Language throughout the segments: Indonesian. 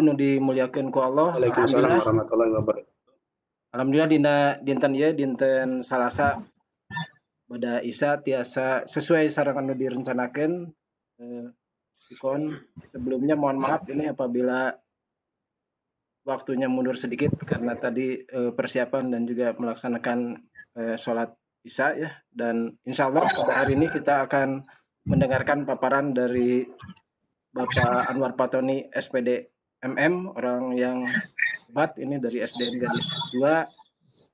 Nu dimuliakeun ku Allah. Waalaikumsalam warahmatullahi wabarakatuh. Alhamdulillah dinten ieu dinten Salasa pada Isa tiasa sesuai sareng anu direncanakeun Ikon. Sebelumnya mohon maaf ini apabila waktunya mundur sedikit karena tadi persiapan dan juga melaksanakan sholat Isya ya. Dan insya Allah pada hari ini kita akan mendengarkan paparan dari Bapak Anwar Patoni SPD MM, orang yang hebat ini dari SDN Gadis 2,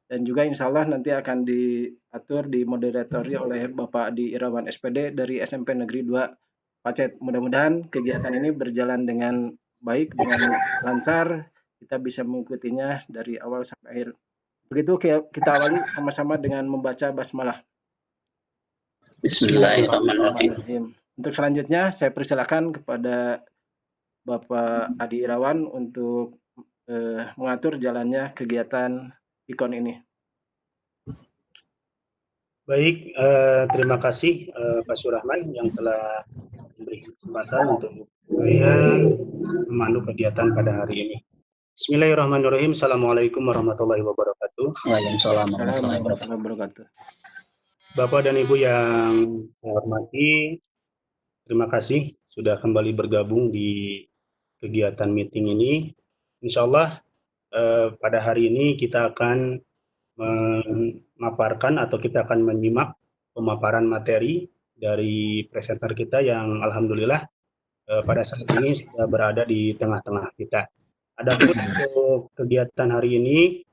dan juga insya Allah nanti akan diatur dimoderatori oleh Bapak Adi Irawan SPD dari SMP Negeri 2 Pacet. Mudah-mudahan kegiatan ini berjalan dengan baik, dengan lancar, kita bisa mengikutinya dari awal sampai akhir. Begitu kita awali sama-sama dengan membaca basmalah. Bismillahirrahmanirrahim. Untuk selanjutnya saya persilakan kepada Bapak Adi Irawan untuk mengatur jalannya kegiatan Ikon ini. Baik, terima kasih Pak Surahman yang telah memberi kesempatan untuk saya memandu kegiatan pada hari ini. Bismillahirrahmanirrahim. Assalamualaikum warahmatullahi wabarakatuh. Waalaikumsalam warahmatullahi wabarakatuh. Bapak dan Ibu yang saya hormati, terima kasih sudah kembali bergabung di kegiatan meeting ini. Insya Allah pada hari ini kita akan memaparkan atau kita akan menyimak pemaparan materi dari presenter kita yang alhamdulillah pada saat ini sudah berada di tengah-tengah kita. Adapun untuk kegiatan hari ini,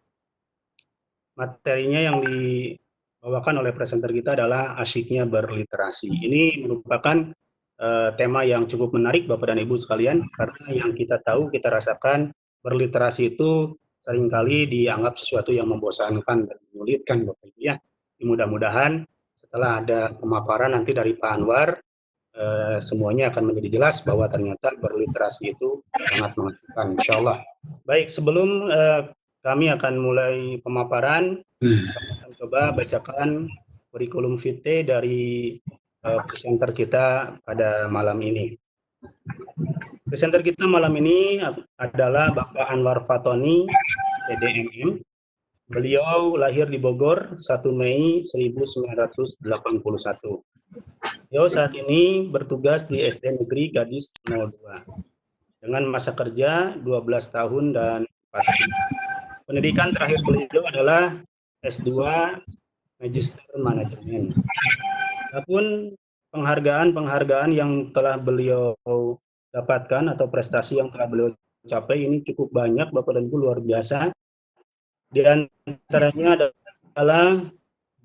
materinya yang dibawakan oleh presenter kita adalah asyiknya berliterasi. Ini merupakan tema yang cukup menarik Bapak dan Ibu sekalian, karena yang kita tahu, kita rasakan berliterasi itu seringkali dianggap sesuatu yang membosankan dan menyulitkan Bapak Ibu ya. Mudah-mudahan setelah ada pemaparan nanti dari Pak Anwar, semuanya akan menjadi jelas bahwa ternyata berliterasi itu sangat mengasihkan, insya Allah. Baik, sebelum kami akan mulai pemaparan, kami akan coba bacakan kurikulum vitae dari presenter kita pada malam ini. Presenter kita malam ini adalah Bapak Anwar Fatoni, SDMM. Beliau lahir di Bogor 1 Mei 1981. Beliau saat ini bertugas di SD Negeri Gadis 02 dengan masa kerja 12 tahun dan 4 tahun. Pendidikan terakhir beliau adalah S2 Magister Manajemen. Adapun penghargaan-penghargaan yang telah beliau dapatkan atau prestasi yang telah beliau capai ini cukup banyak Bapak dan Ibu, luar biasa. Di antaranya adalah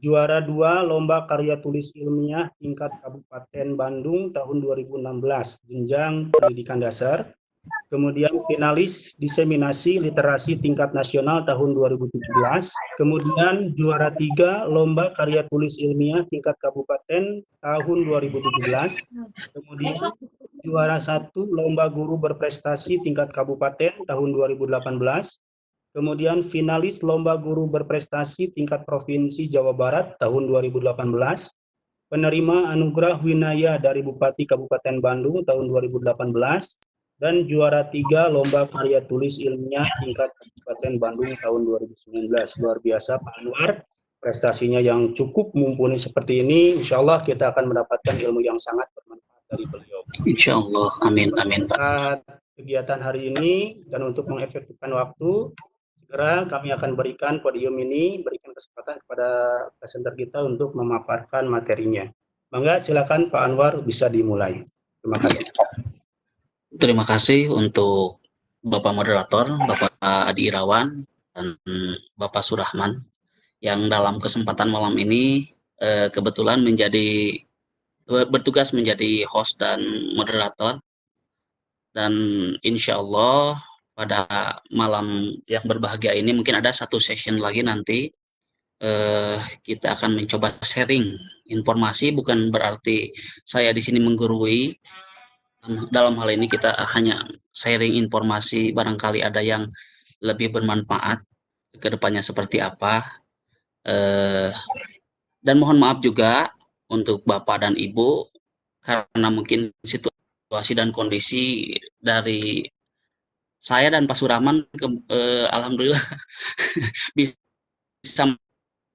juara 2 Lomba Karya Tulis Ilmiah tingkat Kabupaten Bandung tahun 2016 jenjang pendidikan dasar. Kemudian finalis diseminasi literasi tingkat nasional tahun 2017. Kemudian juara 3 Lomba Karya Tulis Ilmiah tingkat Kabupaten tahun 2017. Kemudian juara 1 Lomba Guru Berprestasi tingkat Kabupaten tahun 2018. Kemudian finalis Lomba Guru Berprestasi tingkat Provinsi Jawa Barat tahun 2018. Penerima Anugerah Winaya dari Bupati Kabupaten Bandung tahun 2018. Dan juara 3 Lomba Karya Tulis Ilmiah tingkat Kabupaten Bandung tahun 2019. Luar biasa Pak Anwar, prestasinya yang cukup mumpuni seperti ini. Insya Allah kita akan mendapatkan ilmu yang sangat bermanfaat dari beliau. Insya Allah, amin, amin Pak. Kegiatan hari ini dan untuk mengefektifkan waktu, segera kami akan berikan podium ini, berikan kesempatan kepada presenter kita untuk memaparkan materinya. Bangga, silakan Pak Anwar bisa dimulai. Terima kasih. Terima kasih untuk Bapak Moderator, Bapak Adi Irawan, dan Bapak Surahman yang dalam kesempatan malam ini kebetulan bertugas menjadi host dan moderator. Dan insya Allah pada malam yang berbahagia ini mungkin ada satu session lagi nanti kita akan mencoba sharing informasi, bukan berarti saya di sini menggurui. Dalam hal ini kita hanya sharing informasi, barangkali ada yang lebih bermanfaat ke depannya seperti apa. Dan mohon maaf juga untuk Bapak dan Ibu karena mungkin situasi dan kondisi dari saya dan Pak Surahman alhamdulillah bisa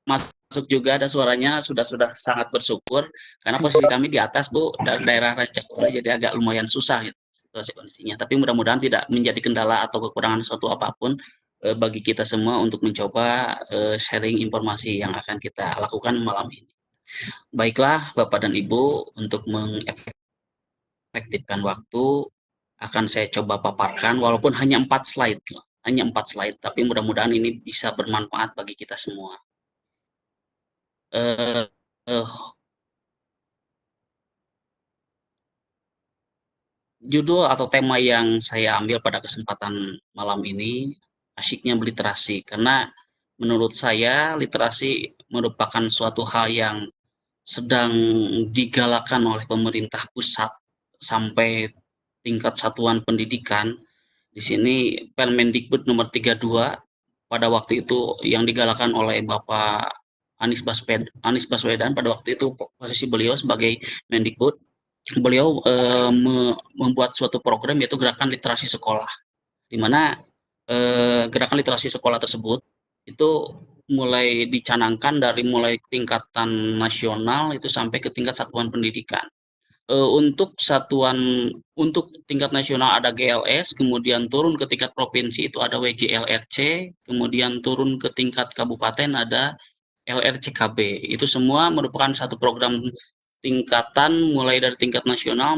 masuk juga, ada suaranya, sudah sangat bersyukur karena posisi kami di atas Bu, daerah Rancakura, jadi agak lumayan susah gitu situasi kondisinya. Tapi mudah-mudahan tidak menjadi kendala atau kekurangan suatu apapun bagi kita semua untuk mencoba sharing informasi yang akan kita lakukan malam ini. Baiklah Bapak dan Ibu, untuk mengefektifkan waktu akan saya coba paparkan walaupun hanya 4 slide, tapi mudah-mudahan ini bisa bermanfaat bagi kita semua. Eh, eh, Judul atau tema yang saya ambil pada kesempatan malam ini asyiknya berliterasi, karena menurut saya literasi merupakan suatu hal yang sedang digalakan oleh pemerintah pusat sampai tingkat satuan pendidikan. Di sini Permendikbud nomor 32 pada waktu itu yang digalakan oleh Bapak Anies Baswedan pada waktu itu posisi beliau sebagai Mendikbud. Beliau membuat suatu program yaitu Gerakan Literasi Sekolah, di mana gerakan literasi sekolah tersebut itu mulai dicanangkan dari mulai tingkatan nasional itu sampai ke tingkat satuan pendidikan. Untuk tingkat nasional ada GLS, kemudian turun ke tingkat provinsi itu ada WJLRC, kemudian turun ke tingkat kabupaten ada LRCKB. Itu semua merupakan satu program tingkatan mulai dari tingkat nasional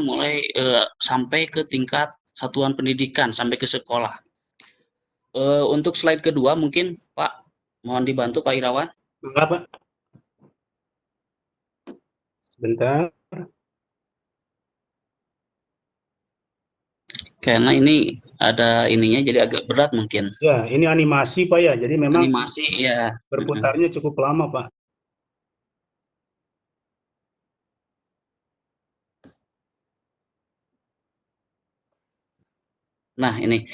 sampai ke tingkat satuan pendidikan sampai ke sekolah. Untuk slide kedua mungkin Pak, mohon dibantu Pak Irawan. Enggak, Pak. Sebentar. Karena ini ada ininya jadi agak berat mungkin. Ya, ini animasi Pak ya, jadi memang Animasi ya. berputarnya cukup lama Pak. Nah ini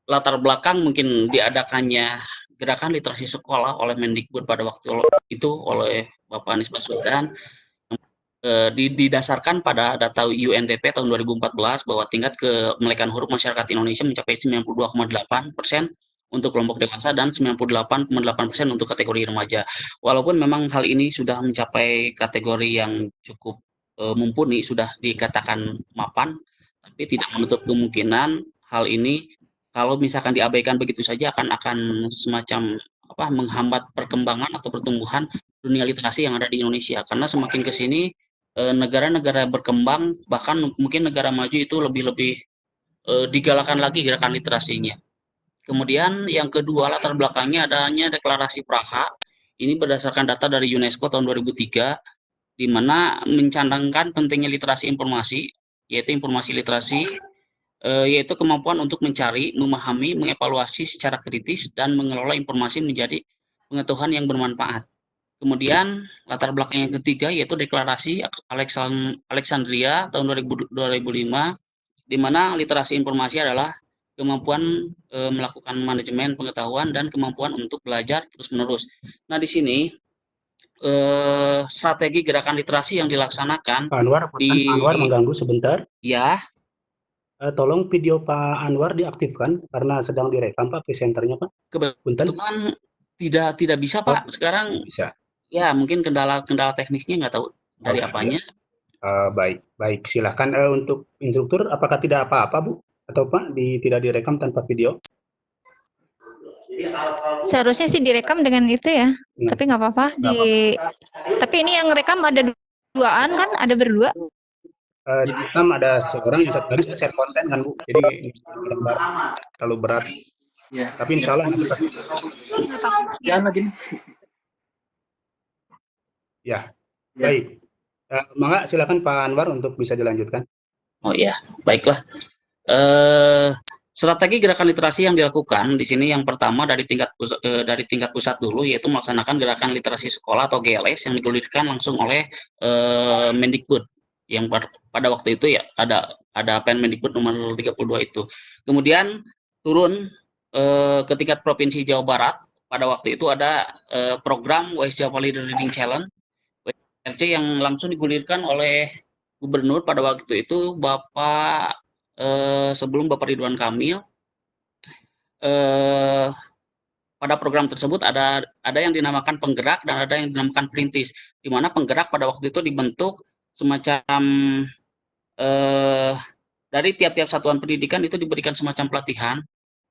latar belakang mungkin diadakannya gerakan literasi sekolah oleh Mendikbud pada waktu itu oleh Bapak Anies Baswedan didasarkan pada data UNDP tahun 2014 bahwa tingkat kemelekan huruf masyarakat Indonesia mencapai 92,8% untuk kelompok dewasa dan 98,8% untuk kategori remaja. Walaupun memang hal ini sudah mencapai kategori yang cukup mumpuni, sudah dikatakan mapan, tapi tidak menutup kemungkinan hal ini kalau misalkan diabaikan begitu saja akan semacam menghambat perkembangan atau pertumbuhan dunia literasi yang ada di Indonesia. Karena semakin ke sini negara-negara berkembang, bahkan mungkin negara maju itu lebih digalakan lagi gerakan literasinya. Kemudian yang kedua latar belakangnya adanya deklarasi Praha. Ini berdasarkan data dari UNESCO tahun 2003, di mana mencandangkan pentingnya literasi informasi, yaitu informasi literasi, yaitu kemampuan untuk mencari, memahami, mengevaluasi secara kritis, dan mengelola informasi menjadi pengetahuan yang bermanfaat. Kemudian latar belakang yang ketiga yaitu deklarasi Alexandria tahun 2005, di mana literasi informasi adalah kemampuan melakukan manajemen pengetahuan dan kemampuan untuk belajar terus-menerus. Nah, di sini strategi gerakan literasi yang dilaksanakan Pak Anwar, Pak Anwar mengganggu sebentar. Ya. Tolong video Pak Anwar diaktifkan karena sedang direkam Pak presenternya Pak. Kebetulan tidak bisa Pak sekarang. Bisa. Ya, mungkin kendala teknisnya nggak tahu dari apanya. Baik. Silakan untuk instruktur, apakah tidak apa-apa Bu? Atau Pak tidak direkam tanpa video? Seharusnya sih direkam dengan itu ya, tapi nggak apa-apa. Tapi ini yang rekam ada duaan kan? Ada berdua? Direkam ada seorang, yang satu lagi share konten kan Bu? Jadi terlalu berat. Ya. Tapi insya Allah nanti pasti. Jangan lagi. Ya, baik. Mangga silakan Pak Anwar untuk bisa dilanjutkan. Oh ya, baiklah. Strategi gerakan literasi yang dilakukan di sini yang pertama dari tingkat pusat dulu, yaitu melaksanakan gerakan literasi sekolah atau GLS yang digulirkan langsung oleh Mendikbud yang pada waktu itu ya ada Permendikbud nomor 32 itu. Kemudian turun ke tingkat provinsi Jawa Barat, pada waktu itu ada program Wise Java Leader Reading Challenge WRC yang langsung digulirkan oleh Gubernur pada waktu itu Bapak sebelum Bapak Ridwan Kamil, eh, pada program tersebut ada yang dinamakan penggerak dan ada yang dinamakan perintis, di mana penggerak pada waktu itu dibentuk semacam dari tiap-tiap satuan pendidikan itu diberikan semacam pelatihan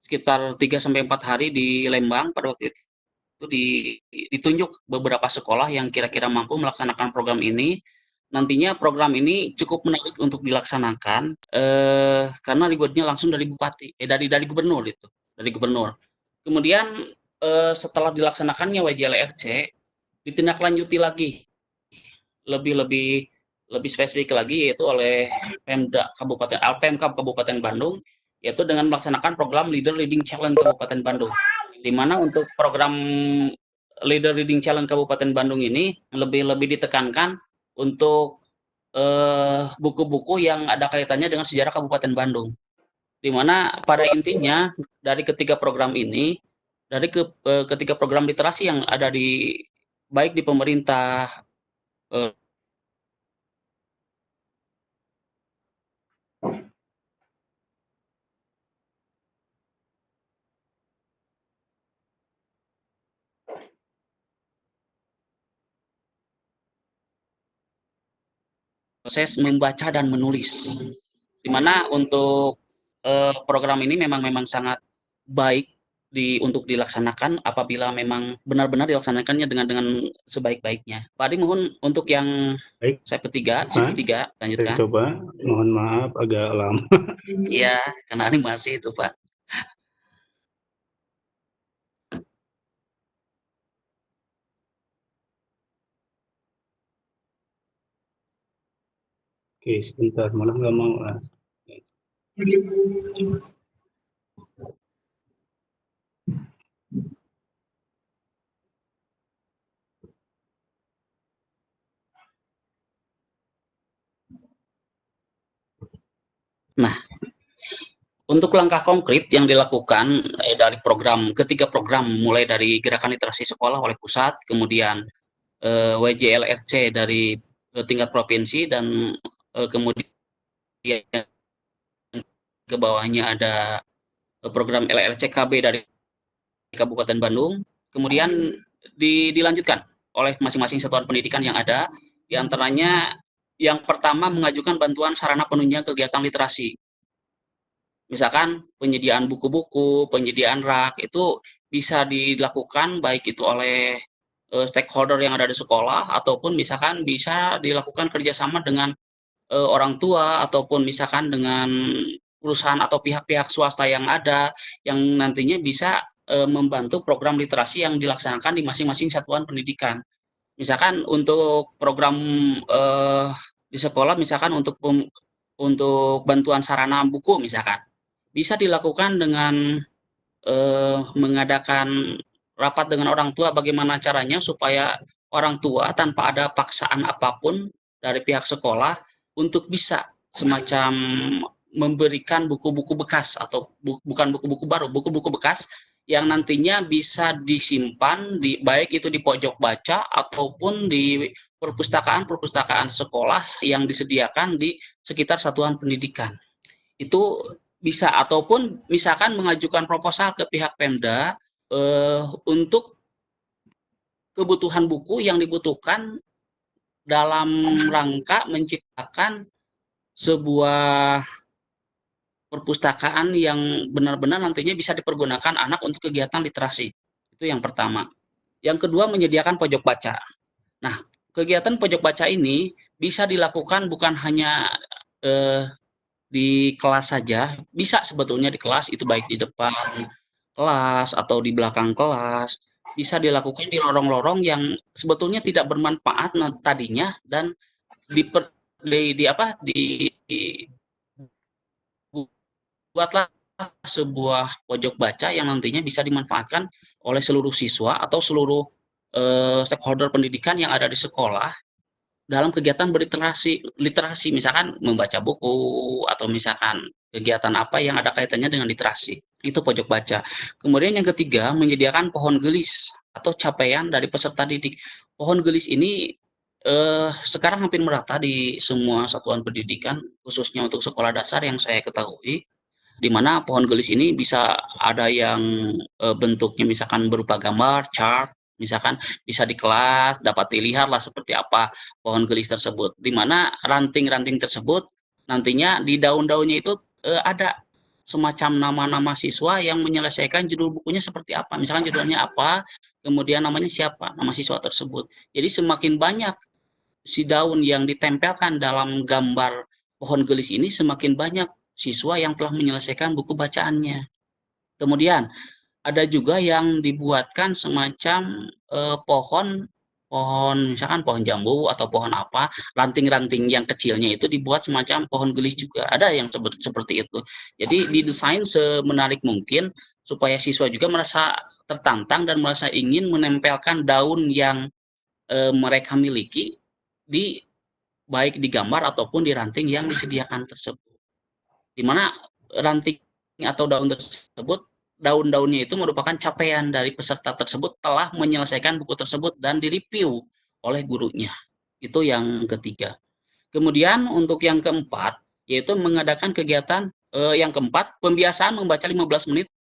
sekitar 3 sampai 4 hari di Lembang. Pada waktu itu ditunjuk beberapa sekolah yang kira-kira mampu melaksanakan program ini. Nantinya program ini cukup menarik untuk dilaksanakan karena rewardnya langsung dari bupati, dari gubernur itu, dari gubernur. Kemudian setelah dilaksanakannya WJLRC, ditindaklanjuti lagi lebih spesifik lagi, yaitu oleh Pemkab Kabupaten Bandung, yaitu dengan melaksanakan program Leader Leading Challenge Kabupaten Bandung, di mana untuk program Leader Leading Challenge Kabupaten Bandung ini lebih ditekankan untuk buku-buku yang ada kaitannya dengan sejarah Kabupaten Bandung, di mana pada intinya dari ketiga program ini, ketiga program literasi yang ada baik di pemerintah, proses membaca dan menulis, di mana untuk program ini memang sangat baik untuk dilaksanakan apabila memang benar-benar dilaksanakannya dengan sebaik-baiknya. Pak Adi, mohon untuk yang Baik, sesi ketiga, saya lanjutkan. coba, mohon maaf agak lama. Iya, karena animasi itu, Pak. Oke, sebentar, malah nggak mau. Nah, untuk langkah konkret yang dilakukan dari ketiga program, mulai dari Gerakan Literasi Sekolah oleh pusat, kemudian WJLRC dari tingkat provinsi, dan kemudian ke bawahnya ada program LRCKB dari Kabupaten Bandung, kemudian dilanjutkan oleh masing-masing satuan pendidikan yang ada, diantaranya yang pertama mengajukan bantuan sarana penunjang kegiatan literasi. Misalkan penyediaan buku-buku, penyediaan rak, itu bisa dilakukan baik itu oleh stakeholder yang ada di sekolah, ataupun misalkan bisa dilakukan kerjasama dengan orang tua, ataupun misalkan dengan perusahaan atau pihak-pihak swasta yang ada, yang nantinya bisa membantu program literasi yang dilaksanakan di masing-masing satuan pendidikan. Misalkan untuk program di sekolah, misalkan untuk bantuan sarana buku, misalkan bisa dilakukan dengan mengadakan rapat dengan orang tua, bagaimana caranya supaya orang tua tanpa ada paksaan apapun dari pihak sekolah untuk bisa semacam memberikan buku-buku bekas, atau bukan buku-buku baru, buku-buku bekas yang nantinya bisa disimpan baik itu di pojok baca ataupun di perpustakaan sekolah yang disediakan di sekitar satuan pendidikan. Itu bisa, ataupun misalkan mengajukan proposal ke pihak Pemda untuk kebutuhan buku yang dibutuhkan dalam rangka menciptakan sebuah perpustakaan yang benar-benar nantinya bisa dipergunakan anak untuk kegiatan literasi. Itu yang pertama. Yang kedua, menyediakan pojok baca. Nah, kegiatan pojok baca ini bisa dilakukan bukan hanya di kelas saja, bisa sebetulnya di kelas, itu baik di depan kelas atau di belakang kelas, bisa dilakukan di lorong-lorong yang sebetulnya tidak bermanfaat tadinya, dan buatlah sebuah pojok baca yang nantinya bisa dimanfaatkan oleh seluruh siswa atau seluruh stakeholder pendidikan yang ada di sekolah dalam kegiatan literasi, misalkan membaca buku, atau misalkan kegiatan apa yang ada kaitannya dengan literasi. Itu pojok baca. Kemudian yang ketiga, menyediakan pohon gelis atau capaian dari peserta didik. Pohon gelis ini sekarang hampir merata di semua satuan pendidikan, khususnya untuk sekolah dasar yang saya ketahui, di mana pohon gelis ini bisa ada yang bentuknya misalkan berupa gambar, chart, misalkan bisa di kelas dapat dilihatlah seperti apa pohon gelis tersebut. Di mana ranting-ranting tersebut nantinya di daun-daunnya itu ada semacam nama-nama siswa yang menyelesaikan judul bukunya seperti apa. Misalkan judulnya apa, kemudian namanya siapa, nama siswa tersebut. Jadi semakin banyak si daun yang ditempelkan dalam gambar pohon gelis ini, semakin banyak siswa yang telah menyelesaikan buku bacaannya. Kemudian ada juga yang dibuatkan semacam pohon misalkan pohon jambu atau pohon apa, ranting-ranting yang kecilnya itu dibuat semacam pohon gelis juga. Ada yang seperti itu. Jadi didesain semenarik mungkin supaya siswa juga merasa tertantang dan merasa ingin menempelkan daun yang mereka miliki di baik di gambar ataupun di ranting yang disediakan tersebut. Di mana ranting atau daun tersebut, daun-daunnya itu merupakan capaian dari peserta tersebut telah menyelesaikan buku tersebut dan direview oleh gurunya. Itu yang ketiga. Kemudian untuk yang keempat, yaitu mengadakan kegiatan yang keempat, pembiasaan membaca 15 menit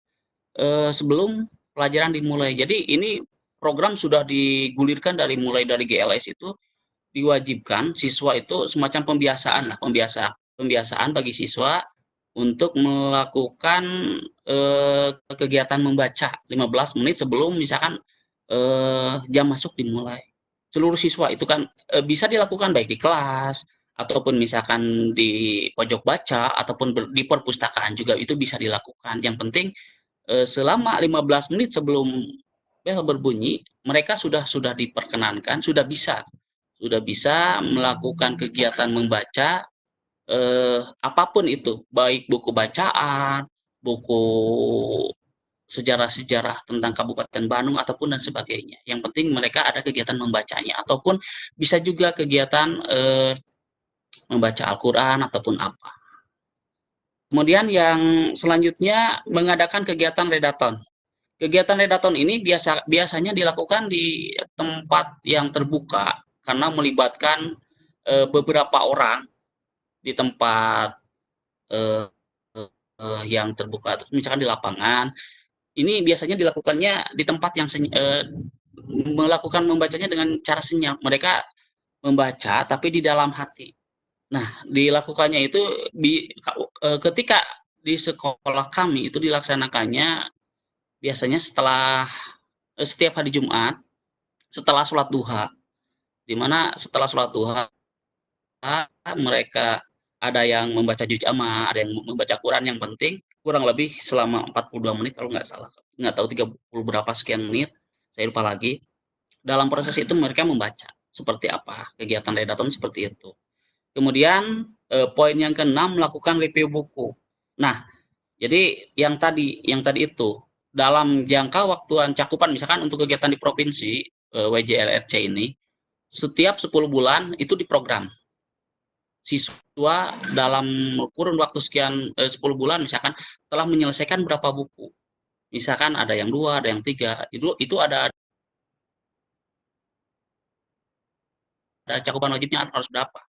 sebelum pelajaran dimulai. Jadi ini program sudah digulirkan dari mulai dari GLS itu diwajibkan siswa itu semacam pembiasaan lah, pembiasaan bagi siswa untuk melakukan kegiatan membaca 15 menit sebelum misalkan jam masuk dimulai. Seluruh siswa itu kan bisa dilakukan baik di kelas ataupun misalkan di pojok baca ataupun di perpustakaan juga itu bisa dilakukan. Yang penting selama 15 menit sebelum bel berbunyi, mereka sudah diperkenankan, sudah bisa melakukan kegiatan membaca apapun itu, baik buku bacaan, buku sejarah-sejarah tentang Kabupaten Bandung ataupun dan sebagainya. Yang penting mereka ada kegiatan membacanya ataupun bisa juga kegiatan membaca Al-Qur'an ataupun apa. Kemudian yang selanjutnya mengadakan kegiatan redaton. Kegiatan redaton ini biasanya dilakukan di tempat yang terbuka karena melibatkan beberapa orang di tempat yang terbuka, misalkan di lapangan. Ini biasanya dilakukannya di tempat yang melakukan membacanya dengan cara senyap. Mereka membaca tapi di dalam hati. Nah, dilakukannya itu ketika di sekolah kami itu dilaksanakannya biasanya setelah setiap hari Jumat setelah sholat duha, di mana setelah sholat duha mereka ada yang membaca juz amma, ada yang membaca Quran. Yang penting kurang lebih selama 42 menit kalau nggak salah, nggak tahu 30 berapa sekian menit, saya lupa lagi. Dalam proses itu mereka membaca seperti apa, kegiatan redaton seperti itu. Kemudian poin yang keenam, melakukan review buku. Nah, jadi yang tadi itu dalam jangka waktu cakupan misalkan untuk kegiatan di provinsi WJLRC ini setiap 10 bulan itu diprogram. Siswa dalam kurun waktu sekian 10 bulan misalkan telah menyelesaikan berapa buku. Misalkan ada yang 2, ada yang 3. Itu ada cakupan wajibnya harus berapa.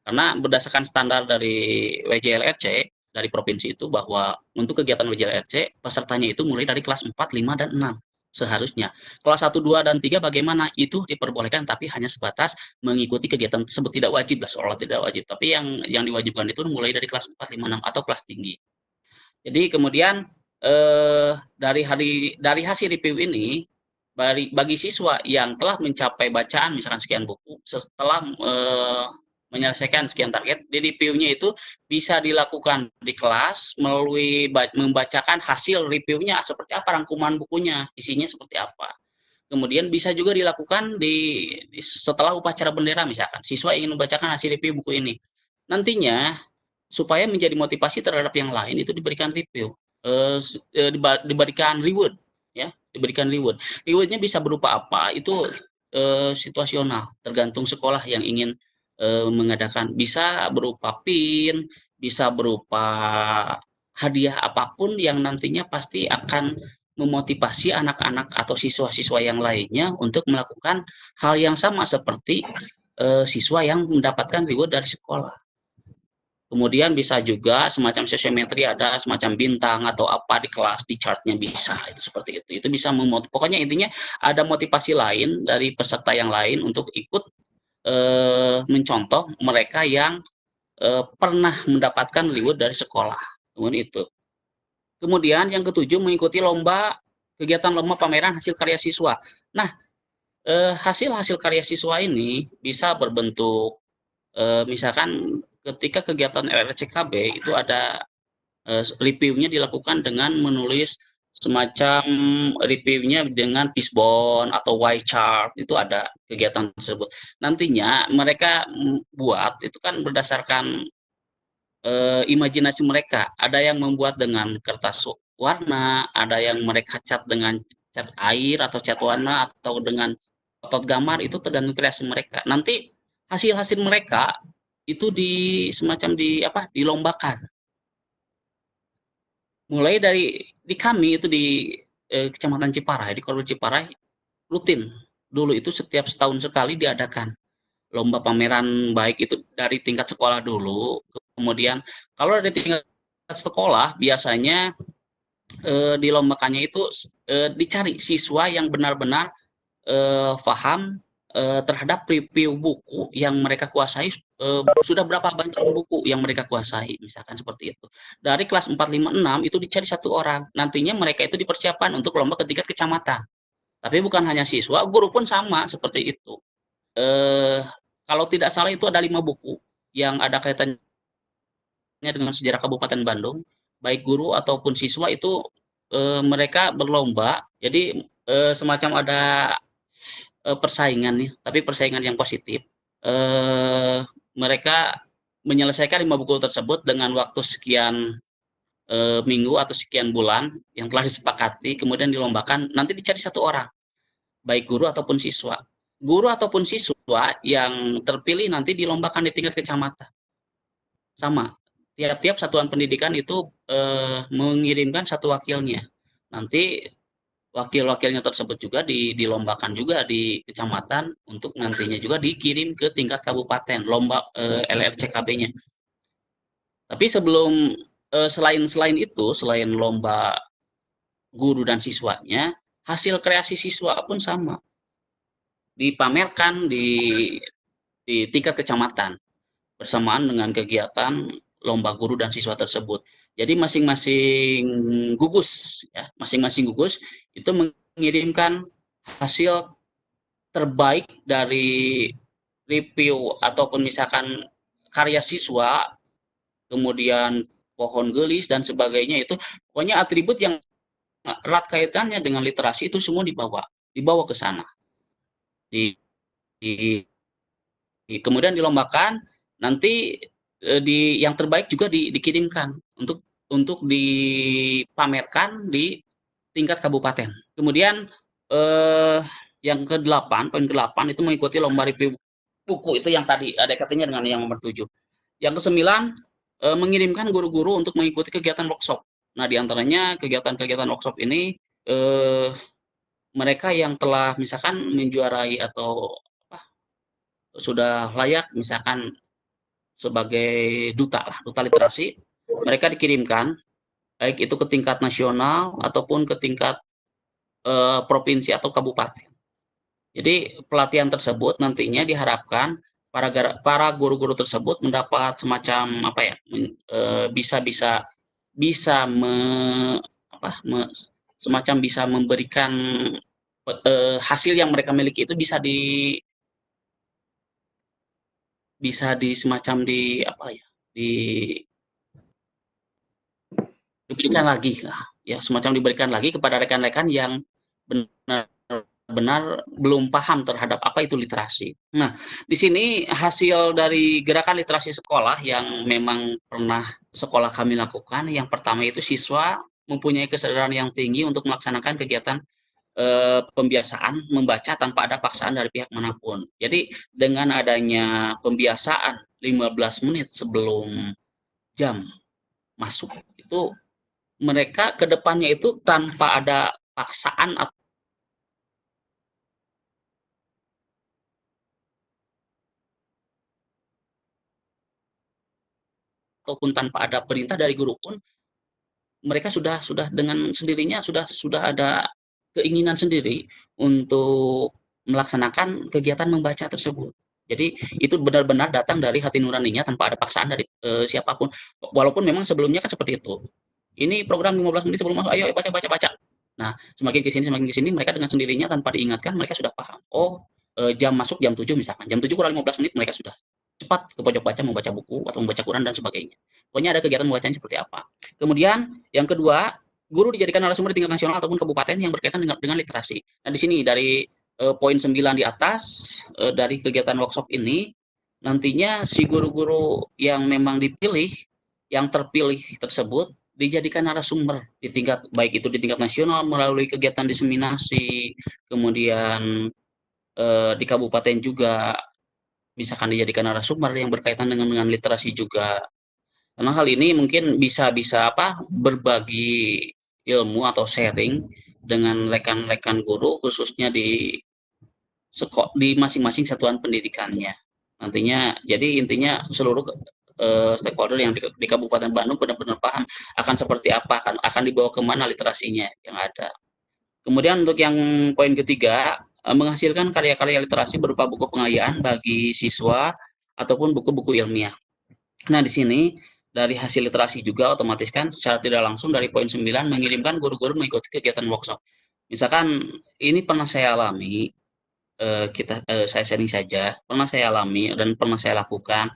Karena berdasarkan standar dari WJLRC dari provinsi itu bahwa untuk kegiatan WJLRC pesertanya itu mulai dari kelas 4, 5 dan 6 seharusnya. Kelas 1, 2 dan 3 bagaimana? Itu diperbolehkan tapi hanya sebatas mengikuti kegiatan tersebut, tidak wajib lah, seolah tidak wajib. Tapi yang diwajibkan itu mulai dari kelas 4, 5, 6 atau kelas tinggi. Jadi kemudian dari hasil review ini bagi siswa yang telah mencapai bacaan misalkan sekian buku setelah menyelesaikan sekian target, di review-nya itu bisa dilakukan di kelas melalui membacakan hasil review-nya seperti apa, rangkuman bukunya, isinya seperti apa. Kemudian bisa juga dilakukan setelah upacara bendera misalkan, siswa ingin membacakan hasil review buku ini. Nantinya supaya menjadi motivasi terhadap yang lain itu diberikan review, diberikan reward, ya, diberikan reward. Reward-nya bisa berupa apa? Itu situasional, tergantung sekolah yang ingin mengadakan. Bisa berupa pin, bisa berupa hadiah apapun yang nantinya pasti akan memotivasi anak-anak atau siswa-siswa yang lainnya untuk melakukan hal yang sama seperti siswa yang mendapatkan reward dari sekolah. Kemudian bisa juga semacam sosiometri, ada semacam bintang atau apa di kelas, di chartnya bisa, itu seperti itu. Itu bisa pokoknya intinya ada motivasi lain dari peserta yang lain untuk ikut mencontoh mereka yang pernah mendapatkan reward dari sekolah. Kemudian itu. Kemudian yang ketujuh, mengikuti kegiatan lomba pameran hasil karya siswa. Nah, hasil-hasil karya siswa ini bisa berbentuk misalkan ketika kegiatan LRCKB itu ada reviewnya dilakukan dengan menulis semacam reviewnya dengan fishbone atau Y chart, itu ada kegiatan tersebut. Nantinya mereka buat itu kan berdasarkan imajinasi mereka. Ada yang membuat dengan kertas warna, ada yang mereka cat dengan cat air atau cat warna atau dengan otot gambar, itu tergantung kreasi mereka. Nanti hasil-hasil mereka itu dilombakan. Mulai dari di kami itu di Kecamatan Ciparai, di Korbel Ciparai, rutin. Dulu itu setiap setahun sekali diadakan lomba pameran, baik itu dari tingkat sekolah dulu, kemudian kalau dari tingkat sekolah biasanya dilombakannya itu dicari siswa yang benar-benar paham terhadap review buku yang mereka kuasai, sudah berapa banyak buku yang mereka kuasai, misalkan seperti itu. Dari kelas 4, 5, 6 itu dicari 1 orang. Nantinya mereka itu dipersiapkan untuk lomba ke tingkat kecamatan. Tapi bukan hanya siswa, guru pun sama seperti itu. Kalau tidak salah itu ada 5 buku yang ada kaitannya dengan sejarah Kabupaten Bandung. Baik guru ataupun siswa itu mereka berlomba. Jadi semacam ada persaingan nih, tapi persaingan yang positif. Mereka menyelesaikan 5 buku tersebut dengan waktu sekian minggu atau sekian bulan yang telah disepakati, kemudian dilombakan. Nanti dicari 1 orang, baik guru ataupun siswa. Guru ataupun siswa yang terpilih nanti dilombakan di tingkat kecamatan. Sama, tiap-tiap satuan pendidikan itu mengirimkan 1 wakilnya. Nanti wakil-wakilnya tersebut juga dilombakan juga di kecamatan untuk nantinya juga dikirim ke tingkat kabupaten lomba LRCKB-nya. Tapi sebelum selain itu, selain lomba guru dan siswanya, hasil kreasi siswa pun sama dipamerkan di tingkat kecamatan bersamaan dengan kegiatan lomba guru dan siswa tersebut. Jadi masing-masing gugus itu mengirimkan hasil terbaik dari review ataupun misalkan karya siswa, kemudian pohon gelis dan sebagainya, itu pokoknya atribut yang erat kaitannya dengan literasi itu semua dibawa ke sana. Kemudian dilombakan, nanti yang terbaik juga dikirimkan untuk dipamerkan di tingkat kabupaten. Kemudian yang poin ke-8 itu mengikuti lomba review buku, itu yang tadi ada kaitannya dengan yang nomor 7. Yang ke-9 mengirimkan guru-guru untuk mengikuti kegiatan workshop. Nah, diantaranya kegiatan-kegiatan workshop ini mereka yang telah misalkan menjuarai atau sudah layak misalkan sebagai duta literasi, mereka dikirimkan baik itu ke tingkat nasional ataupun ke tingkat provinsi atau kabupaten. Jadi pelatihan tersebut nantinya diharapkan para guru-guru tersebut mendapat semacam semacam bisa memberikan hasil yang mereka miliki itu bisa diberikan lagi lah, ya, semacam diberikan lagi kepada rekan-rekan yang benar-benar belum paham terhadap apa itu literasi. Nah, di sini hasil dari gerakan literasi sekolah yang memang pernah sekolah kami lakukan, yang pertama itu siswa mempunyai kesadaran yang tinggi untuk melaksanakan kegiatan pembiasaan membaca tanpa ada paksaan dari pihak manapun. Jadi dengan adanya pembiasaan 15 menit sebelum jam masuk, itu mereka ke depannya itu tanpa ada paksaan ataupun tanpa ada perintah dari guru pun mereka sudah dengan sendirinya sudah ada keinginan sendiri untuk melaksanakan kegiatan membaca tersebut. Jadi itu benar-benar datang dari hati nuraninya tanpa ada paksaan dari siapapun. Walaupun memang sebelumnya kan seperti itu. Ini program 15 menit sebelum masuk, ayo baca baca baca. Nah, semakin ke sini mereka dengan sendirinya tanpa diingatkan mereka sudah paham. Oh, jam masuk jam 7 misalkan. Jam 7 kurang 15 menit mereka sudah cepat ke pojok baca membaca buku atau membaca Quran dan sebagainya. Pokoknya ada kegiatan membacanya seperti apa. Kemudian yang kedua, guru dijadikan narasumber di tingkat nasional ataupun kabupaten yang berkaitan dengan literasi. Nah, di sini dari poin 9 di atas dari kegiatan workshop ini nantinya si guru-guru yang memang dipilih, yang terpilih tersebut dijadikan narasumber di tingkat baik itu di tingkat nasional melalui kegiatan diseminasi, kemudian di kabupaten juga misalkan dijadikan narasumber yang berkaitan dengan literasi juga. Karena hal ini mungkin bisa berbagi ilmu atau sharing dengan rekan-rekan guru khususnya di masing-masing satuan pendidikannya. Nantinya jadi intinya seluruh stakeholder yang di Kabupaten Bandung benar-benar paham akan seperti apa, akan dibawa kemana literasinya yang ada. Kemudian untuk yang poin ketiga, menghasilkan karya-karya literasi berupa buku pengayaan bagi siswa ataupun buku-buku ilmiah. Nah, di sini dari hasil literasi juga otomatis kan secara tidak langsung dari poin 9 mengirimkan guru-guru mengikuti kegiatan workshop. Misalkan ini pernah saya alami, saya sharing saja, pernah saya alami dan pernah saya lakukan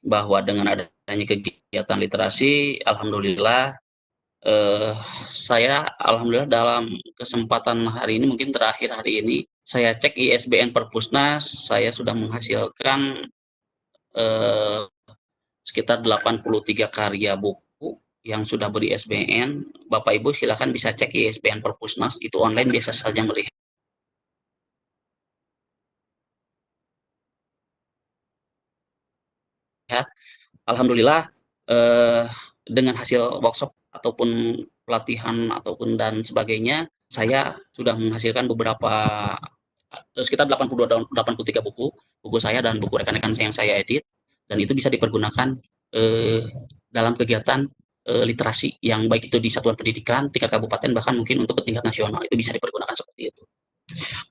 bahwa dengan adanya kegiatan literasi, alhamdulillah saya alhamdulillah dalam kesempatan hari ini mungkin terakhir hari ini saya cek ISBN Perpusnas, saya sudah menghasilkan sekitar 83 karya buku yang sudah ber-ISBN. Bapak Ibu silakan bisa cek ISBN Perpusnas, itu online biasa saja melihat. Alhamdulillah dengan hasil workshop ataupun pelatihan ataupun dan sebagainya, saya sudah menghasilkan beberapa sekitar 83 buku saya dan buku rekan-rekan yang saya edit, dan itu bisa dipergunakan dalam kegiatan literasi yang baik itu di satuan pendidikan, tingkat kabupaten, bahkan mungkin untuk ke tingkat nasional itu bisa dipergunakan seperti itu.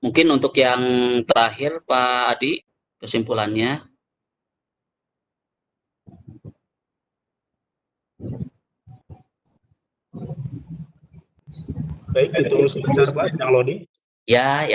Mungkin untuk yang terakhir Pak Adi, kesimpulannya. Baik, itu sebentar Pak, sedang loading. Ya.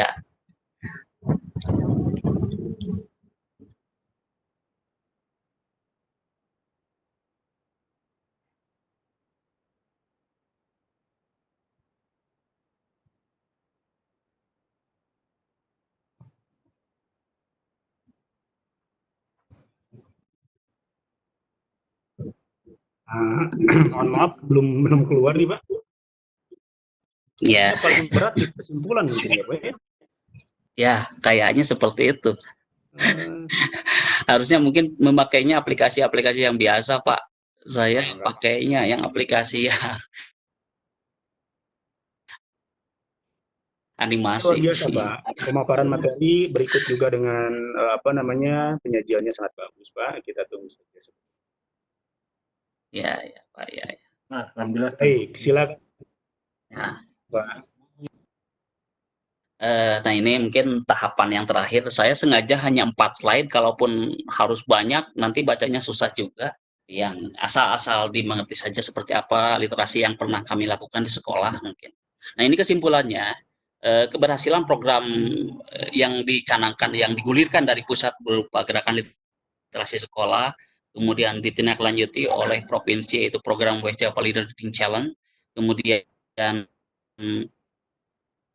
Mohon maaf, belum keluar nih Pak. Ya. Yang paling berat di kesimpulan mungkin ya Pak. Ya, kayaknya seperti itu. Harusnya mungkin memakainya aplikasi-aplikasi yang biasa, Pak. Saya pakainya yang aplikasi yang animasi. Luar biasa, Pak. Pemaparan materi berikut juga dengan penyajiannya sangat bagus, Pak. Kita tunggu saja. Ya, Pak, ya. Nah, alhamdulillah. Baik, silakan. Nah, Pak. Nah, ini mungkin tahapan yang terakhir. Saya sengaja hanya 4 slide, kalaupun harus banyak, nanti bacanya susah juga. Yang asal-asal dimengerti saja seperti apa literasi yang pernah kami lakukan di sekolah mungkin. Nah, ini kesimpulannya, keberhasilan program yang dicanangkan, yang digulirkan dari pusat berupa gerakan literasi sekolah, kemudian ditindaklanjuti oleh provinsi yaitu program West Java Leader Reading Challenge, kemudian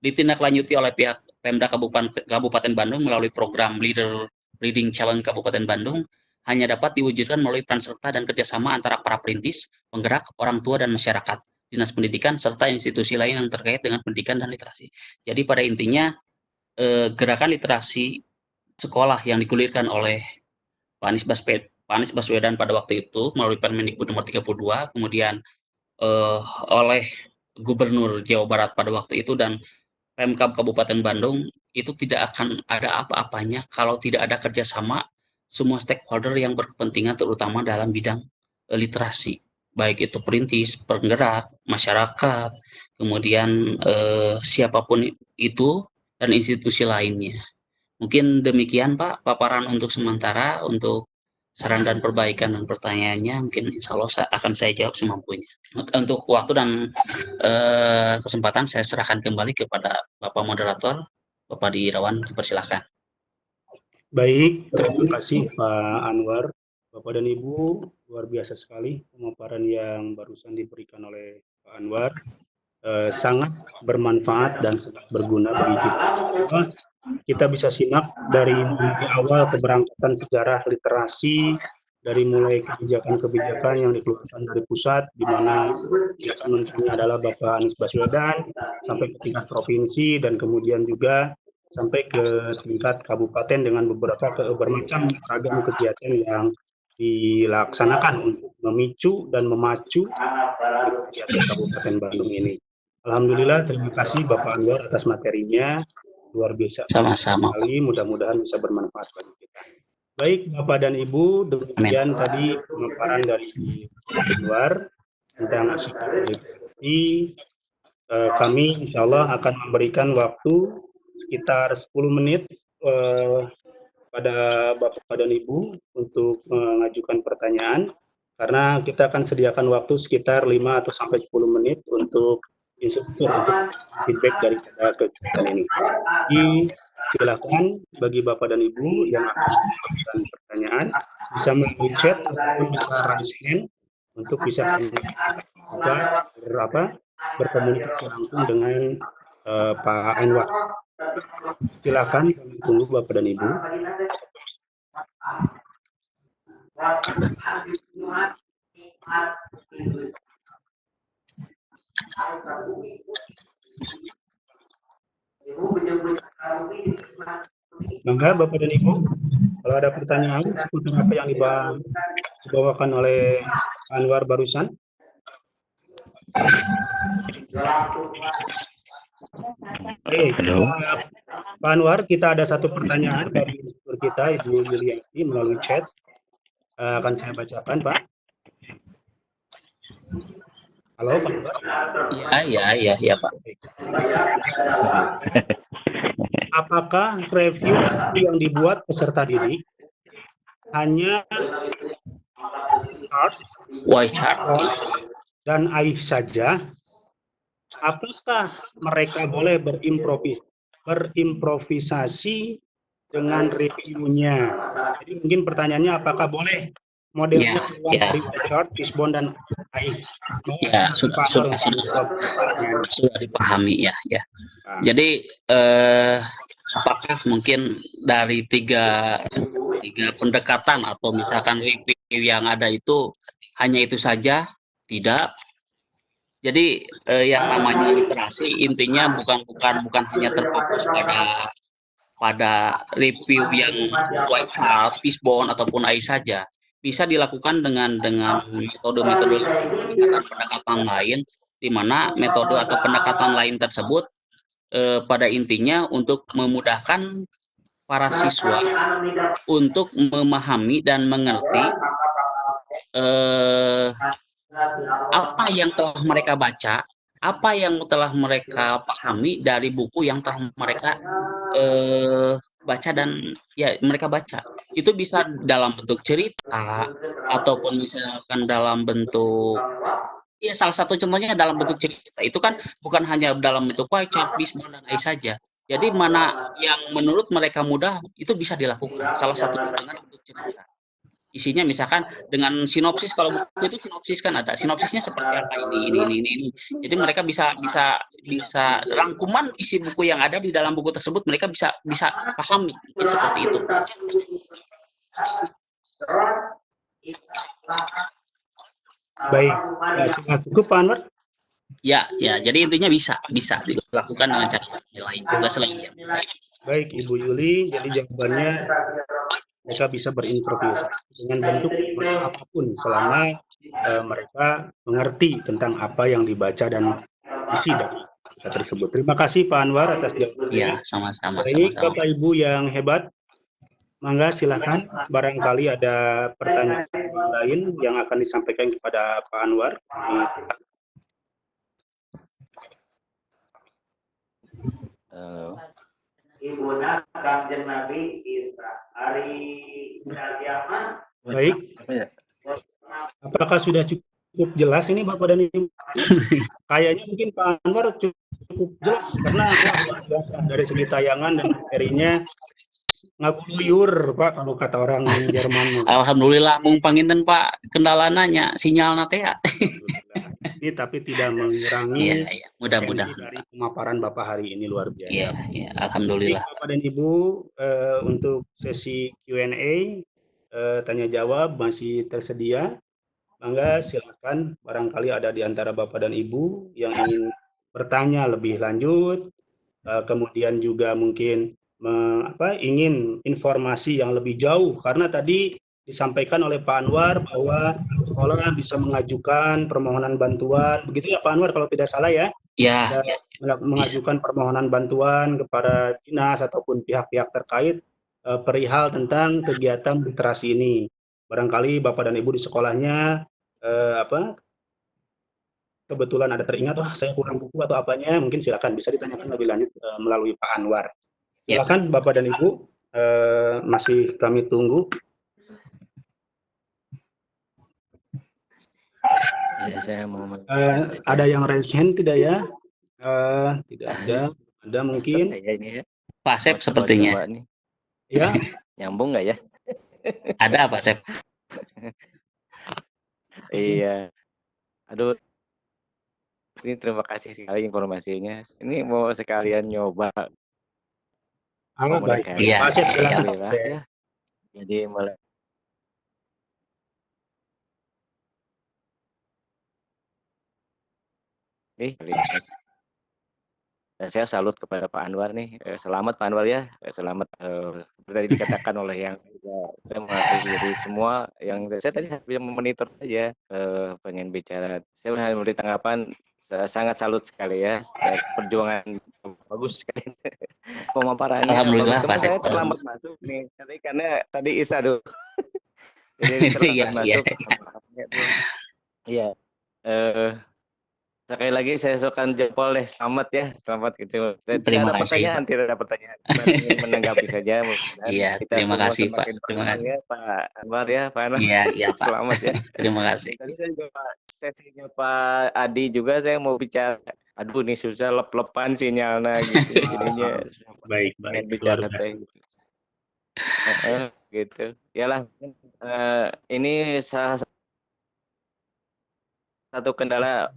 ditindaklanjuti oleh pihak Pemda Kabupaten Bandung melalui program Leader Reading Challenge Kabupaten Bandung, hanya dapat diwujudkan melalui peran serta dan kerjasama antara para perintis, penggerak, orang tua, dan masyarakat, dinas pendidikan, serta institusi lain yang terkait dengan pendidikan dan literasi. Jadi pada intinya, gerakan literasi sekolah yang digulirkan oleh Pak Anies Baswedan pada waktu itu melalui Permendikbud nomor 32, kemudian oleh Gubernur Jawa Barat pada waktu itu dan Pemkab Kabupaten Bandung itu tidak akan ada apa-apanya kalau tidak ada kerjasama semua stakeholder yang berkepentingan terutama dalam bidang literasi, baik itu perintis, penggerak, masyarakat, kemudian siapapun itu dan institusi lainnya. Mungkin demikian Pak paparan untuk sementara untuk saran dan perbaikan dan pertanyaannya mungkin insya Allah akan saya jawab semampunya. Untuk waktu dan kesempatan saya serahkan kembali kepada Bapak Moderator, Bapak Irawan, dipersilahkan. Baik, terima kasih Pak Anwar. Bapak dan Ibu, luar biasa sekali pemaparan yang barusan diberikan oleh Pak Anwar. Sangat bermanfaat dan sangat berguna bagi kita. Kita bisa simak dari awal keberangkatan sejarah literasi, dari mulai kebijakan-kebijakan yang dikeluarkan dari pusat, di mana kebijakan menterinya adalah Bapak Anies Baswedan, sampai ke tingkat provinsi, dan kemudian juga sampai ke tingkat kabupaten dengan beberapa bermacam ragam kegiatan yang dilaksanakan untuk memicu dan memacu kegiatan Kabupaten Bandung ini. Alhamdulillah, terima kasih Bapak Anwar atas materinya, luar biasa. Sama-sama. Mudah-mudahan bisa bermanfaat bagi kita. Baik Bapak dan Ibu, demikian tadi pemaparan dari Bapak Anwar tentang literasi. Kami insya Allah akan memberikan waktu sekitar 10 menit pada Bapak dan Ibu untuk mengajukan pertanyaan, karena kita akan sediakan waktu sekitar 5 atau sampai 10 menit untuk instruktur untuk feedback daripada kegiatan ini. Jadi silakan bagi Bapak dan Ibu yang akan memberikan pertanyaan bisa melalui chat ataupun bisa raise hand untuk bisa berkomunikasi langsung dengan Pak Anwar. Silakan, kami tunggu Bapak dan Ibu. Mangga Bapak dan Ibu, kalau ada pertanyaan seputar apa yang dibawakan oleh Anwar barusan. Pak Anwar, kita ada satu pertanyaan dari instruktur kita, Ibu Yulianti, melalui chat. Akan saya bacakan, Pak. Halo, Pak Anwar. Ya, Pak. Apakah review yang dibuat peserta didik hanya chart dan AI saja? Apakah mereka boleh berimprovisasi dengan reviewnya? Jadi mungkin pertanyaannya apakah boleh modelnya dari chart, fishbone dan AI? Ya, sudah dipahami ya. Jadi apakah mungkin dari tiga pendekatan atau misalkan review yang ada itu hanya itu saja? Tidak. Jadi yang namanya literasi intinya bukan hanya terfokus pada review yang white chart, fishbone ataupun AI saja. Bisa dilakukan dengan metode-metode pendekatan lain, di mana metode atau pendekatan lain tersebut pada intinya untuk memudahkan para siswa untuk memahami dan mengerti apa yang telah mereka baca, apa yang telah mereka pahami dari buku yang telah mereka baca dan ya mereka baca. Itu bisa dalam bentuk cerita ataupun misalkan dalam bentuk salah satu contohnya dalam bentuk cerita. Itu kan bukan hanya dalam bentuk pie chart, fishbone dan AI saja. Jadi mana yang menurut mereka mudah itu bisa dilakukan. Salah satunya dengan bentuk cerita. Isinya misalkan dengan sinopsis, kalau buku itu sinopsis kan ada sinopsisnya seperti apa ini. Jadi mereka bisa rangkuman isi buku yang ada di dalam buku tersebut mereka bisa pahami seperti itu. Baik, sudah cukup Pak Anwar? Ya, jadi intinya bisa dilakukan dengan cara lain juga selain yang lain. Baik Ibu Yuli, jadi jawabannya mereka bisa berimprovisasi dengan bentuk apapun selama mereka mengerti tentang apa yang dibaca dan isi dari kita tersebut. Terima kasih Pak Anwar atas jawabannya. Ya, sama-sama. Baik, Sama-sama. Bapak Ibu yang hebat, mangga silakan. Barangkali ada pertanyaan lain yang akan disampaikan kepada Pak Anwar. Ibuna Kanjeng Nabi Isa hari kiamat. Baik. Apakah sudah cukup jelas ini Bapak dan Ibu? Kayaknya mungkin Pak Anwar cukup jelas karena dari segi tayangan dan materinya ngaguluyur Pak kalau kata orang Jerman. Alhamdulillah mung panginten Pak kendalananya sinyal nate ya. Ini tapi tidak mengurangi Iya, mudah-mudahan dari pemaparan Bapak hari ini luar biasa. Iya, alhamdulillah. Bapak dan Ibu, untuk sesi Q&A tanya jawab masih tersedia. Mangga silakan, barangkali ada di antara Bapak dan Ibu yang ingin bertanya lebih lanjut, kemudian juga mungkin ingin informasi yang lebih jauh, karena tadi disampaikan oleh Pak Anwar bahwa sekolah bisa mengajukan permohonan bantuan, begitu ya Pak Anwar kalau tidak salah ya? Ya. Mengajukan permohonan bantuan kepada dinas ataupun pihak-pihak terkait perihal tentang kegiatan literasi ini. Barangkali Bapak dan Ibu di sekolahnya kebetulan ada teringat, wah saya kurang buku atau apanya, mungkin silakan bisa ditanyakan lebih lanjut melalui Pak Anwar. Silakan Bapak dan Ibu, masih kami tunggu. Ya, saya mau ada yang raise hand tidak ya? Tidak ada. Ada mungkin. Ini ya. Pak Sep sepertinya. Ya. Nyambung nggak ya? Ada Pak Sep. Iya. Aduh. Ini terima kasih sekali informasinya. Ini mau sekalian nyoba. Baik. Iya. Pak Sep silakan. Ya. Jadi mulai. Dan saya salut kepada Pak Anwar nih. Selamat Pak Anwar ya. Selamat seperti tadi dikatakan oleh yang saya mengapresiasi semua yang saya tadi hanya memonitor aja pengen bicara. Saya hanya memberi tanggapan sangat salut sekali ya. Perjuangan bagus sekali. Pemaparannya. Alhamdulillah Pak saya terlambat masuk nih. Karena tadi Isa dulu. Jadi terlambat masuk. Iya. Sekali lagi saya ucapkan jempol deh, selamat ya, selamat gitu. Terima kasih. Tidak ada pertanyaan, menanggapi saja. Iya, terima kasih Pak. Terima kasih ya, Pak Anwar ya, Pak Anwar. Iya Pak. Selamat ya. Terima kasih. Tadi saya juga sesinya Pak Adi juga saya mau bicara. Aduh, ini susah lep-lepan sinyalnya gitu. Jadinya baik. Bicara teh gitu. Yalah, ini salah satu kendala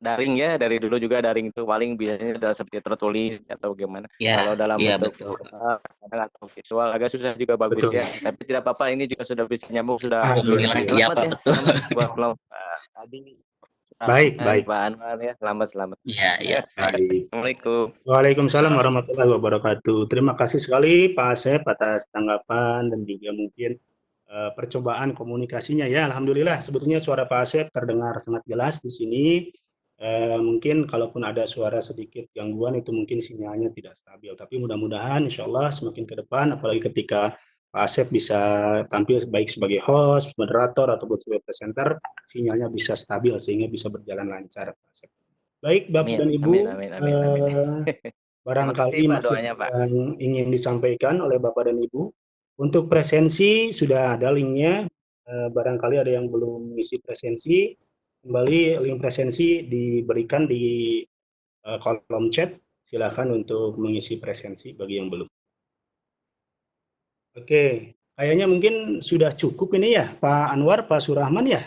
daring ya, dari dulu juga daring itu paling biasanya adalah seperti tertulis atau gimana. Ya, kalau dalam bentuk atau visual agak susah juga bagus ya. Tapi tidak apa-apa, ini juga sudah bisa nyambung, sudah. Alhamdulillah ya Pak, betul. Baik. Pak Anwar ya, selamat. Iya. Assalamualaikum. Waalaikumsalam warahmatullahi wabarakatuh. Terima kasih sekali Pak Asep atas tanggapan dan juga mungkin percobaan komunikasinya ya. Alhamdulillah sebetulnya suara Pak Asep terdengar sangat jelas di sini. Mungkin kalaupun ada suara sedikit gangguan itu mungkin sinyalnya tidak stabil, tapi mudah-mudahan insya Allah semakin ke depan, apalagi ketika Pak Asep bisa tampil baik sebagai host, moderator ataupun sebagai presenter, sinyalnya bisa stabil sehingga bisa berjalan lancar Pak Asep. Baik Bapak dan Ibu, amin. Barangkali masih yang ingin disampaikan oleh Bapak dan Ibu. Untuk presensi sudah ada linknya, barangkali ada yang belum mengisi presensi. Kembali link presensi diberikan di kolom chat. Silakan untuk mengisi presensi bagi yang belum. Oke, kayaknya mungkin sudah cukup ini ya, Pak Anwar, Pak Surahman ya.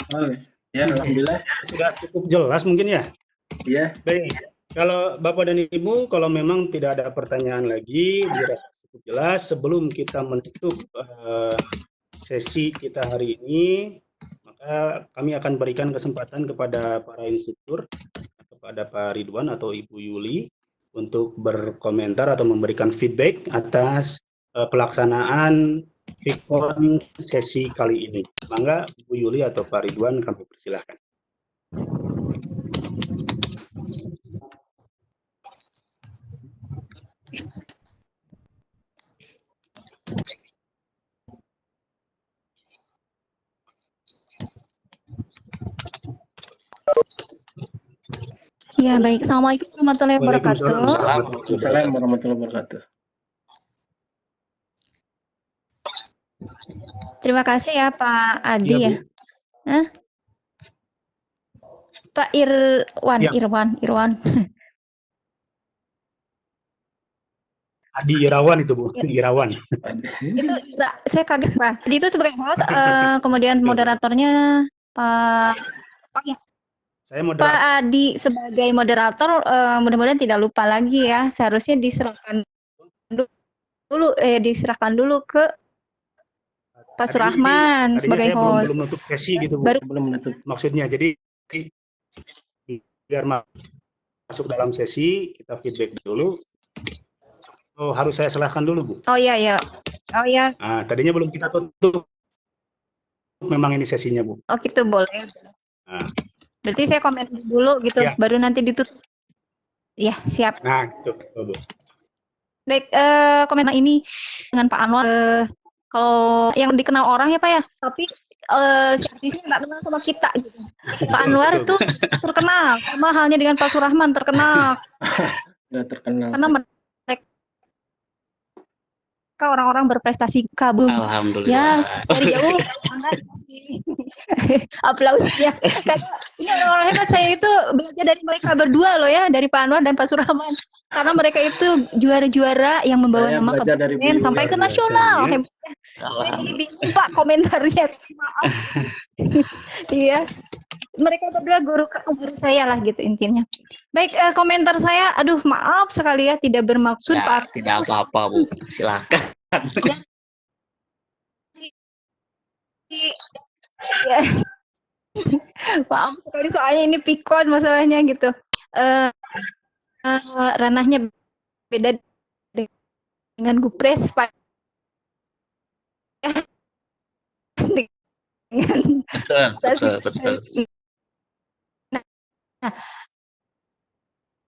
Ya, alhamdulillah. Sudah cukup jelas mungkin ya. Iya. Baik. Kalau Bapak dan Ibu, kalau memang tidak ada pertanyaan lagi, dirasa cukup jelas. Sebelum kita menutup sesi kita hari ini, kami akan berikan kesempatan kepada para instruktur, kepada Pak Ridwan atau Ibu Yuli untuk berkomentar atau memberikan feedback atas pelaksanaan Vkon sesi kali ini. Mangga Ibu Yuli atau Pak Ridwan kami persilahkan. Iya, baik. Assalamualaikum warahmatullahi wabarakatuh. Waalaikumsalam warahmatullahi wabarakatuh. Terima kasih ya Pak Adi Iya, ya. Bu. Hah? Pak Irwan, Iya. Irwan. Adi Irawan itu, Bu. Irawan. Itu saya kaget Pak. Jadi itu sebagai host, kemudian moderatornya Pak Saya Pak moderator. Adi sebagai moderator, mudah-mudahan tidak lupa lagi ya. Seharusnya diserahkan dulu ke Pak Surahman sebagai saya host. belum menutup sesi gitu, Bu. Baru Belum menutup. Maksudnya, jadi biar masuk dalam sesi, kita feedback dulu. Oh, harus saya serahkan dulu, Bu. Oh iya. Oh iya. Nah, tadinya belum kita tutup. Memang ini sesinya, Bu. Oh gitu boleh. Nah. Berarti saya komen dulu gitu, Ya. baru nanti ditutup. Ya, siap. Nah, gitu, Bu. Baik, komen ini dengan Pak Anwar. Kalau yang dikenal orang ya Pak ya, tapi si artisnya nggak kenal sama kita gitu. Pak Anwar itu terkenal, sama halnya dengan Pak Surahman terkenal. Nggak terkenal. Karena mereka orang-orang berprestasi kabum. Alhamdulillah. Ya, dari jauh bangga sih. Aplausnya. Karena ini orang-orang hebat, saya itu belajar dari mereka berdua loh ya, dari Pak Anwar dan Pak Surahman. Karena mereka itu juara-juara yang membawa Saya nama belajar dari kabupaten beliau sampai ke luar biasa. nasional. Hebatnya. Saya jadi bingung Pak komentarnya. Maaf. Iya. Mereka berdua guru saya lah gitu intinya. Baik, komentar saya, aduh maaf sekali ya tidak bermaksud Ya, Pak. tidak apa-apa, Bu. Silakan. Ya. Maaf sekali soalnya ini pikon masalahnya gitu. Ranahnya beda dengan Gupres Pak. Betul. Nah,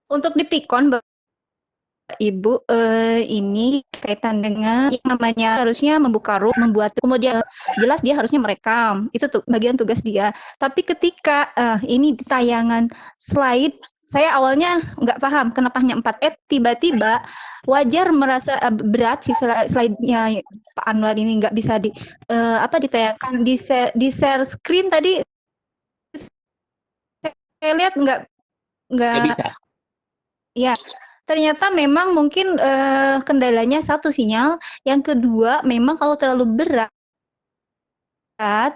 untuk di pikon Ibu, ini kaitan dengan yang namanya harusnya membuka room, membuat, kemudian jelas dia harusnya merekam, itu tuh bagian tugas dia. Tapi ketika ini di tayangan slide, saya awalnya nggak paham kenapa hanya 4 tiba-tiba wajar merasa berat si slide-nya Pak Anwar ini nggak bisa ditayangkan di share screen tadi. Saya lihat nggak bisa. Ya, ternyata memang mungkin kendalanya satu sinyal, yang kedua memang kalau terlalu berat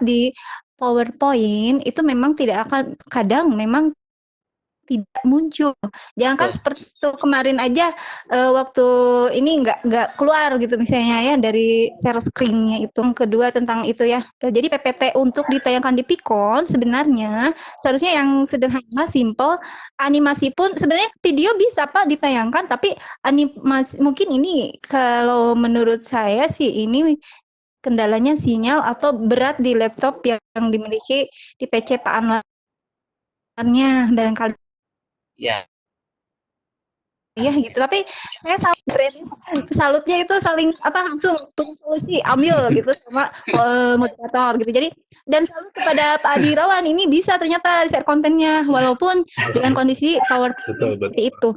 di PowerPoint itu memang tidak akan, kadang memang tidak muncul. Jangan kan seperti itu kemarin aja waktu ini nggak keluar gitu misalnya ya dari share screen-nya itu. Yang kedua tentang itu ya. Jadi PPT untuk ditayangkan di Pikon sebenarnya seharusnya yang sederhana, simple. Animasi pun sebenarnya video bisa Pak ditayangkan, tapi animasi mungkin ini kalau menurut saya sih ini kendalanya sinyal atau berat di laptop yang dimiliki di PC Pak Anwarnya barangkali. Ya. Iya gitu, tapi saya salutnya itu saling langsung solusi ambil gitu sama moderator gitu. Jadi dan salut kepada Pak Adi Irawan, ini bisa ternyata share kontennya walaupun dengan kondisi PowerPoint seperti itu.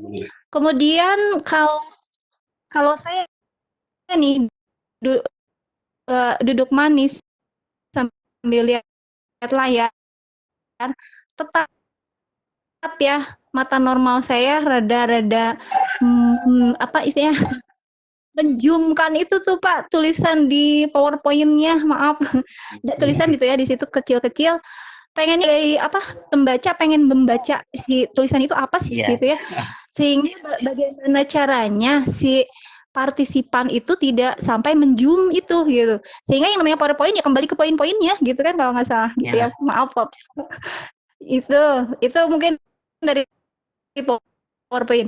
Kemudian kalau saya nih duduk manis sambil lihat layar, tetap ya mata normal saya rada-rada istilahnya menzoomkan itu tuh Pak tulisan di PowerPoint-nya, maaf. Tulisan gitu ya di situ kecil-kecil. Pengennya pembaca pengen membaca si tulisan itu apa sih gitu ya. Sehingga bagaimana caranya si partisipan itu tidak sampai menzoom itu gitu. Sehingga yang namanya PowerPoint ya kembali ke poin-poinnya gitu kan kalau nggak salah gitu ya. Maaf Pak. Itu mungkin dari PowerPoint.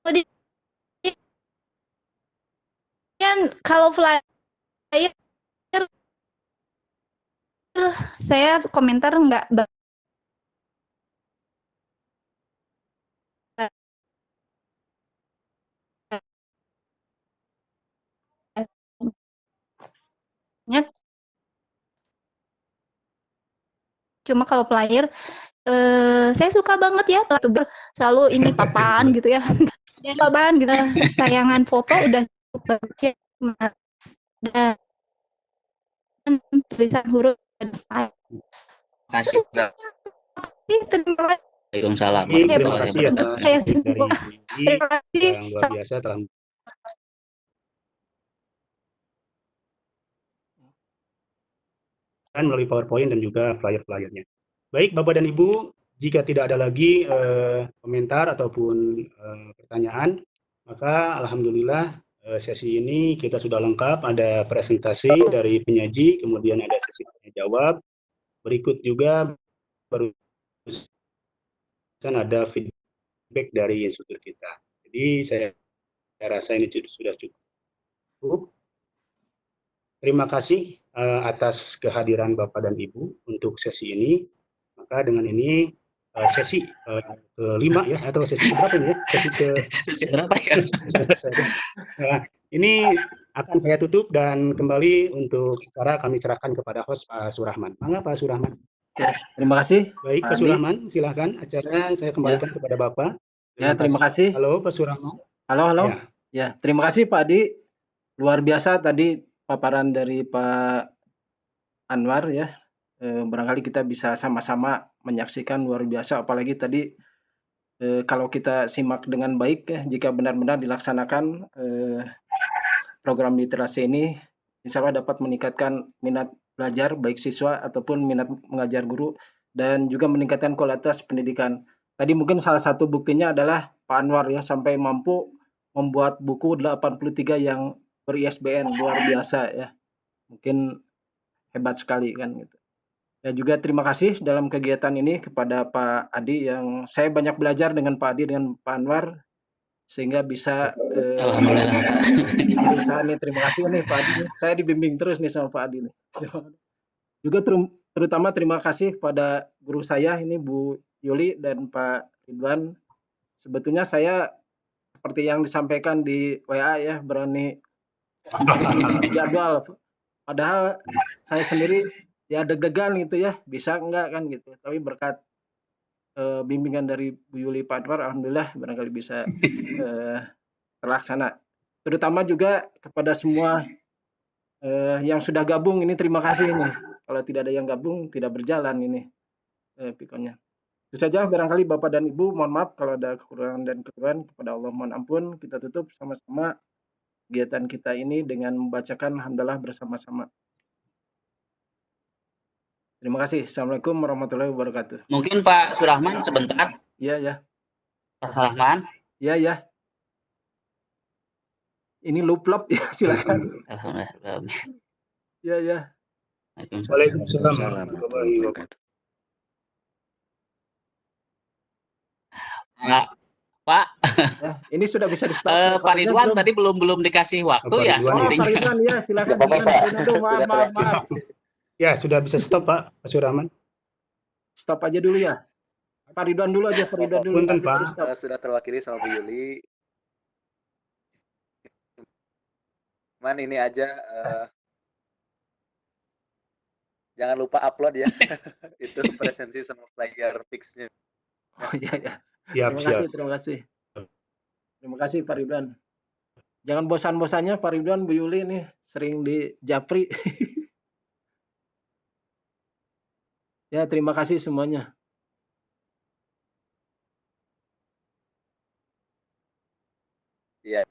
Kemudian kalau flyer saya komentar nggak Cuma kalau flyer saya suka banget ya youtuber selalu ini papan gitu ya. Dan papan gitu tayangan foto udah cukup bagus ya. Dan tulisan huruf Kasih. terima kasih. Waalaikumsalam Baik, terima warahmatullahi kasih wabarakatuh. atas Saya topik dari semua. Bu Yuli Terima kasih. yang luar biasa telah melalui PowerPoint dan juga flyer-flyernya. Baik, Bapak dan Ibu, jika tidak ada lagi komentar ataupun pertanyaan, maka alhamdulillah sesi ini kita sudah lengkap. Ada presentasi dari penyaji, kemudian ada sesi tanya jawab. Berikut juga barusan ada feedback dari instruktur kita. Jadi saya rasa ini sudah cukup. Terima kasih atas kehadiran Bapak dan Ibu untuk sesi ini. Maka dengan ini sesi kelima ya, atau sesi berapa ini ya? Sesi berapa ya? Nah, ini akan saya tutup dan kembali untuk acara kami serahkan kepada host Pak Surahman. Mangga Pak Surahman. Ya, terima kasih. Baik Pak Adi. Surahman, silahkan acara saya kembalikan kepada Bapak. Ya, terima kasih. Halo Pak Surahman. Halo. Ya. Ya, terima kasih Pak Adi. Luar biasa tadi paparan dari Pak Anwar ya. Barangkali kita bisa sama-sama menyaksikan luar biasa, apalagi tadi kalau kita simak dengan baik ya, jika benar-benar dilaksanakan program literasi ini, insya Allah dapat meningkatkan minat belajar baik siswa ataupun minat mengajar guru, dan juga meningkatkan kualitas pendidikan. Tadi mungkin salah satu buktinya adalah Pak Anwar ya, sampai mampu membuat buku 83 yang ber-ISBN, luar biasa ya. Mungkin hebat sekali kan gitu. Ya, juga terima kasih dalam kegiatan ini kepada Pak Adi, yang saya banyak belajar dengan Pak Adi dengan Pak Anwar, sehingga bisa Alhamdulillah. berusaha nih. Terima kasih nih Pak Adi. Saya dibimbing terus nih sama Pak Adi nih. Juga terutama terima kasih pada guru saya ini Bu Yuli dan Pak Ridwan. Sebetulnya saya seperti yang disampaikan di WA ya, berani jadwal. Padahal saya sendiri ya deg-degan gitu ya, bisa enggak kan gitu. Tapi berkat bimbingan dari Bu Yuli Pak Anwar, alhamdulillah barangkali bisa terlaksana. Terutama juga kepada semua yang sudah gabung ini, terima kasih nih. Kalau tidak ada yang gabung, tidak berjalan ini pikonnya. Itu saja barangkali Bapak dan Ibu, mohon maaf kalau ada kekurangan dan kekurangan, kepada Allah mohon ampun. Kita tutup sama-sama kegiatan kita ini dengan membacakan hamdalah bersama-sama. Terima kasih. Assalamualaikum warahmatullahi wabarakatuh. Mungkin Pak Surahman sebentar. Iya. Pak Surahman. Iya. Ini lup-lup ya, silakan. Alhamdulillah. Iya. Waalaikumsalam warahmatullahi wabarakatuh. Pak, ya, ini sudah bisa di-stop. Pak Ridwan tadi belum dikasih waktu ya. Pak Ridwan ya, silakan. Maaf. Ya, sudah bisa stop Pak Surahman. Stop aja dulu ya. Pak Ridwan dulu aja, Pak Ridwan dulu. Punten, Pak. Sudah terwakili sama Bu Yuli. Cuman ini aja jangan lupa upload ya. Itu presensi sama flyer fix-nya. Oh iya. Siap. Terima kasih Pak Ridwan. Jangan bosan-bosannya Pak Ridwan, Bu Yuli nih sering di japri. Ya, terima kasih semuanya. Iya.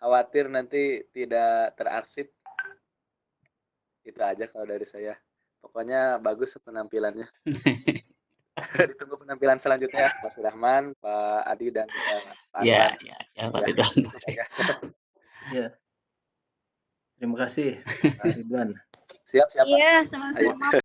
Khawatir nanti tidak terarsip. Itu aja kalau dari saya. Pokoknya bagus penampilannya. Ditunggu penampilan selanjutnya Pak Surahman, Pak Adi, dan Pak Anwar. Ya, Pak Ridwan. Ya. Terima kasih Pak Ridwan. Siap. Iya, sama-sama.